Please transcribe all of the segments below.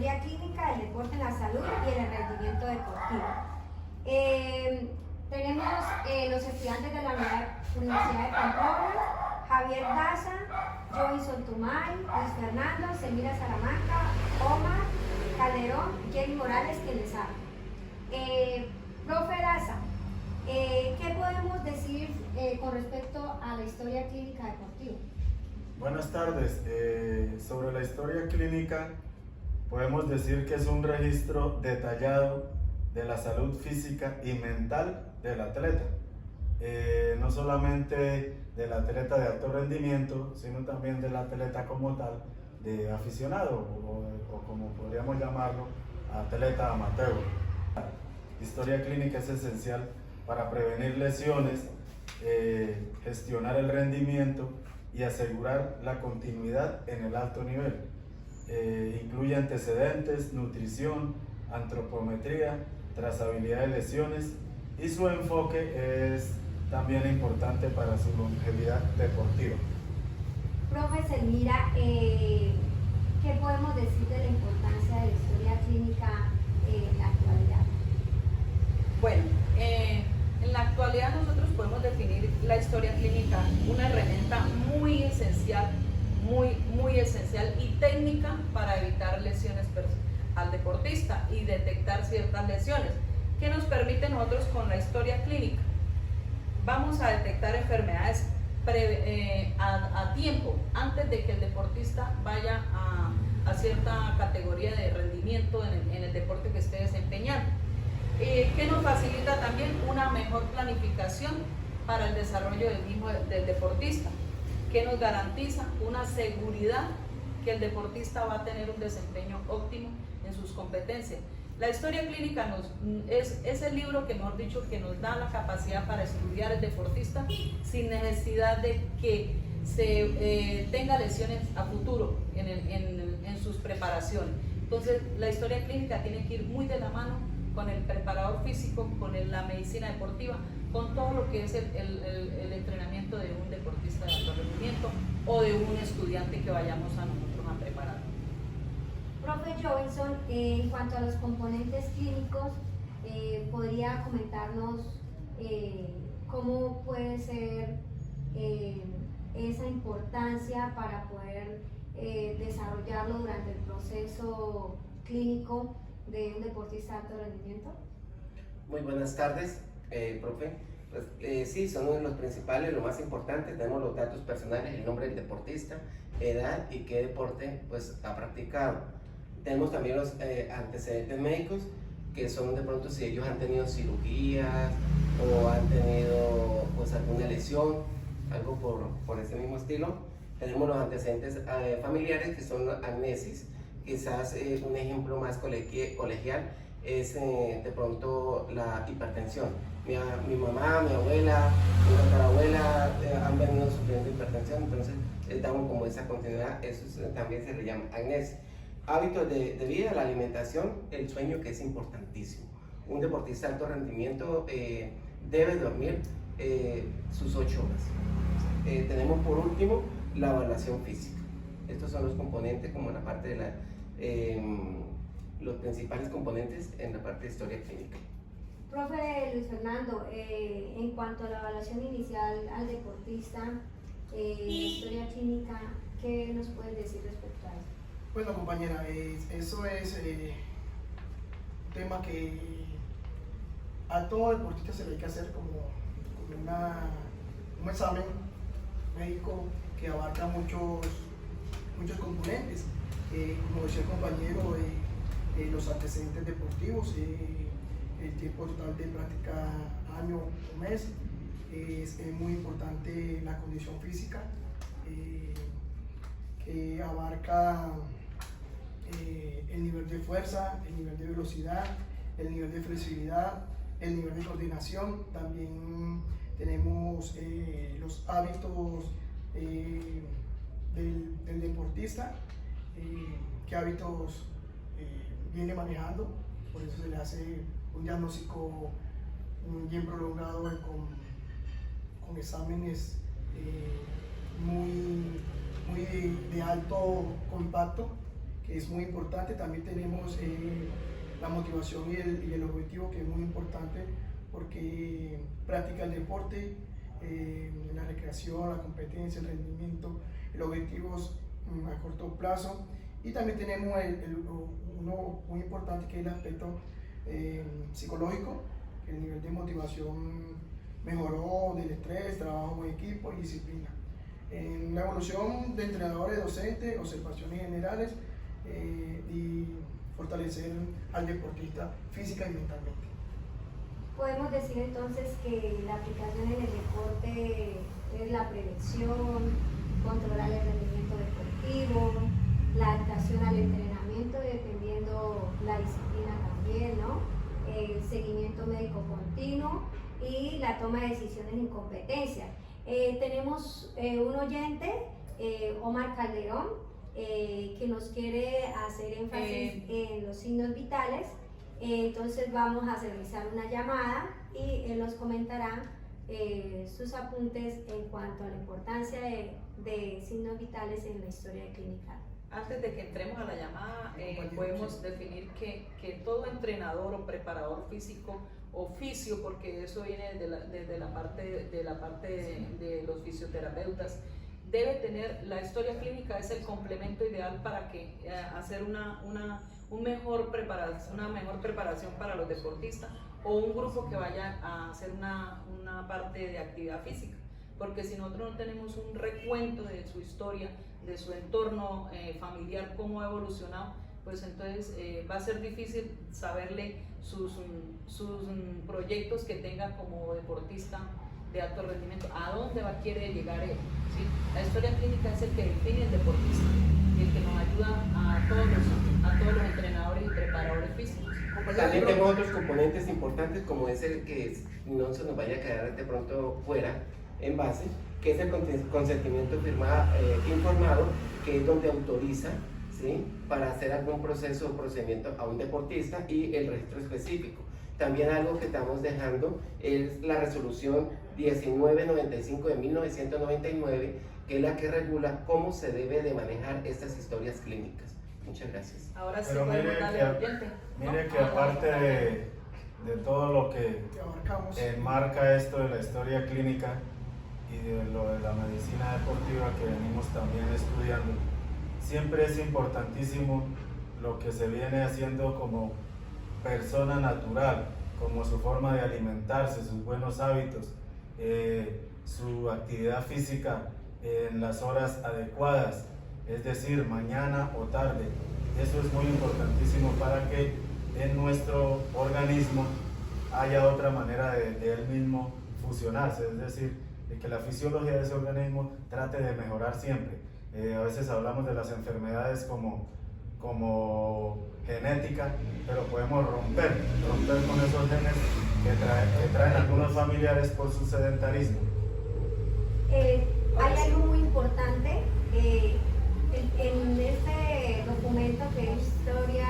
historia clínica del deporte en la salud y en el rendimiento deportivo. Tenemos los estudiantes de la Universidad de Pamplona, Javier Daza, Joinson Tumay, Luis Fernando, Selmira Salamanca, Omar Calderón, Jenny Morales, quien les habla. Profe Daza, ¿qué podemos decir con respecto a la historia clínica deportiva? Buenas tardes. Sobre la historia clínica, podemos decir que es un registro detallado de la salud física y mental del atleta. No solamente del atleta de alto rendimiento, sino también del atleta como tal, de aficionado o como podríamos llamarlo, atleta amateur. Historia clínica es esencial para prevenir lesiones, gestionar el rendimiento y asegurar la continuidad en el alto nivel. Incluye antecedentes, nutrición, antropometría, trazabilidad de lesiones, y su enfoque es también importante para su longevidad deportiva. Profe Selmira, ¿qué podemos decir de la importancia de la historia clínica en la actualidad? Bueno, en la actualidad nosotros podemos definir la historia clínica una herramienta muy esencial, muy esencial y técnica para evitar lesiones al deportista y detectar ciertas lesiones. ¿Qué nos permite nosotros con la historia clínica? Vamos a detectar enfermedades a tiempo, antes de que el deportista vaya a cierta categoría de rendimiento en el deporte que esté desempeñando. Que nos facilita también una mejor planificación para el desarrollo del deportista, que nos garantiza una seguridad que el deportista va a tener un desempeño óptimo en sus competencias. La historia clínica es el libro que, mejor dicho, que nos da la capacidad para estudiar el deportista sin necesidad de que se tenga lesiones a futuro en sus preparaciones. Entonces, la historia clínica tiene que ir muy de la mano con el preparador físico, con la medicina deportiva, con todo lo que es el entrenamiento de un deportista de alto rendimiento o de un estudiante que vayamos a nosotros a preparar. Profe Joinson, en cuanto a los componentes clínicos, ¿podría comentarnos cómo puede ser esa importancia para poder desarrollarlo durante el proceso clínico de un deportista de alto rendimiento? Muy buenas tardes, profe. Pues, sí, son uno de los principales, lo más importante. Tenemos los datos personales, el nombre del deportista, edad y qué deporte pues ha practicado. Tenemos también los antecedentes médicos, que son de pronto si ellos han tenido cirugías o han tenido pues alguna lesión, algo por ese mismo estilo. Tenemos los antecedentes familiares, que son amnesis. Quizás un ejemplo más colegial es de pronto la hipertensión. Mi mamá, mi abuela, mi tatarabuela han venido sufriendo hipertensión, entonces damos como esa continuidad, eso también se le llama amnesia. Hábitos de vida, la alimentación, el sueño, que es importantísimo. Un deportista de alto rendimiento debe dormir sus 8 horas. Tenemos por último la evaluación física. Estos son los componentes, como en la parte de los principales componentes en la parte de historia clínica. Profe Luis Fernando, en cuanto a la evaluación inicial al deportista, historia clínica, ¿qué nos puedes decir respecto a eso? Bueno, compañera, eso es un tema que a todo deportista se le hay que hacer como un examen médico que abarca muchos componentes, como decía el compañero, los antecedentes deportivos, el tiempo total de práctica, año o mes. Es muy importante la condición física, que abarca el nivel de fuerza, el nivel de velocidad, el nivel de flexibilidad, el nivel de coordinación. También tenemos los hábitos del deportista, qué hábitos viene manejando. Por eso se le hace un diagnóstico bien prolongado con exámenes muy de alto impacto, que es muy importante. También tenemos la motivación y el objetivo, que es muy importante, porque practica el deporte, la recreación, la competencia, el rendimiento, el objetivo a corto plazo. Y también tenemos uno muy importante, que es el aspecto psicológico, que el nivel de motivación mejoró, del estrés, trabajo en equipo y disciplina. En la evolución de entrenadores, docentes, observaciones generales y fortalecer al deportista física y mentalmente. Podemos decir entonces que la aplicación en el deporte es la prevención, controlar el rendimiento deportivo, la adaptación al entrenamiento dependiendo la disciplina también, ¿no? El seguimiento médico continuo y la toma de decisiones en competencia. Tenemos un oyente, Omar Calderón, que nos quiere hacer énfasis en los signos vitales. Entonces vamos a realizar una llamada y él nos comentará sus apuntes en cuanto a la importancia de signos vitales en la historia clínica. Antes de que entremos a la llamada, podemos definir que todo entrenador o preparador físico, oficio, porque eso viene desde la parte de los fisioterapeutas, debe tener, la historia clínica es el complemento ideal para que hacer una mejor preparación para los deportistas o un grupo que vaya a hacer una parte de actividad física, porque si nosotros no tenemos un recuento de su historia, de su entorno familiar, cómo ha evolucionado, pues entonces va a ser difícil saberle sus proyectos que tenga como deportista de alto rendimiento, a dónde quiere llegar él, ¿sí? La historia clínica es el que define el deportista y el que nos ayuda a todos los entrenadores y preparadores físicos. También tenemos otros componentes importantes, como es el que no se nos vaya a quedar de pronto fuera en base, que es el consentimiento informado, que es donde autoriza, ¿sí?, para hacer algún proceso o procedimiento a un deportista, y el registro específico. También algo que estamos dejando es la resolución 1995 de 1999, que es la que regula cómo se debe de manejar estas historias clínicas. Muchas gracias. Ahora sí Pero podemos darle al oyente. mire que aparte de todo lo que enmarca esto de la historia clínica y de lo de la medicina deportiva que venimos también estudiando, siempre es importantísimo lo que se viene haciendo como persona natural, como su forma de alimentarse, sus buenos hábitos, su actividad física en las horas adecuadas, es decir, mañana o tarde. Eso es muy importantísimo para que en nuestro organismo haya otra manera de él mismo fusionarse, es decir, de que la fisiología de ese organismo trate de mejorar siempre. A veces hablamos de las enfermedades como genética, pero podemos romper con esos genes que traen algunos familiares por su sedentarismo. Hay algo muy importante en este documento, que es historia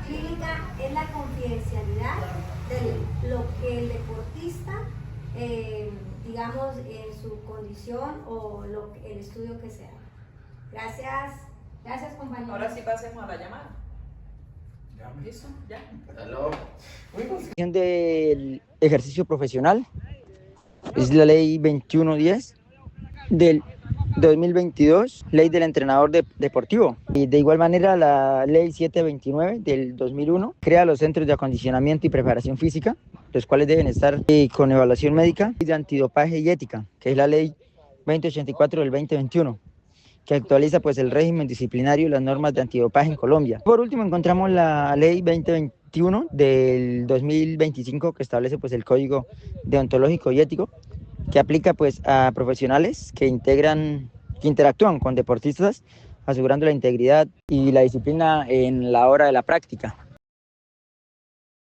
clínica, es la confidencialidad de lo que el deportista, digamos, en su condición o el estudio que sea. Gracias, compañero. Ahora sí pasemos a la llamada. ¿Listo? ¿Ya? Aló. Del ejercicio profesional es la ley 2110 del 2022, ley del entrenador deportivo. Y de igual manera la ley 729 del 2001 crea los centros de acondicionamiento y preparación física, los cuales deben estar con evaluación médica y de antidopaje y ética, que es la ley 2084 del 2021, que actualiza pues el régimen disciplinario y las normas de antidopaje en Colombia. Por último encontramos la ley 2021 del 2025, que establece pues el código deontológico y ético, que aplica pues a profesionales que interactúan con deportistas, asegurando la integridad y la disciplina en la hora de la práctica.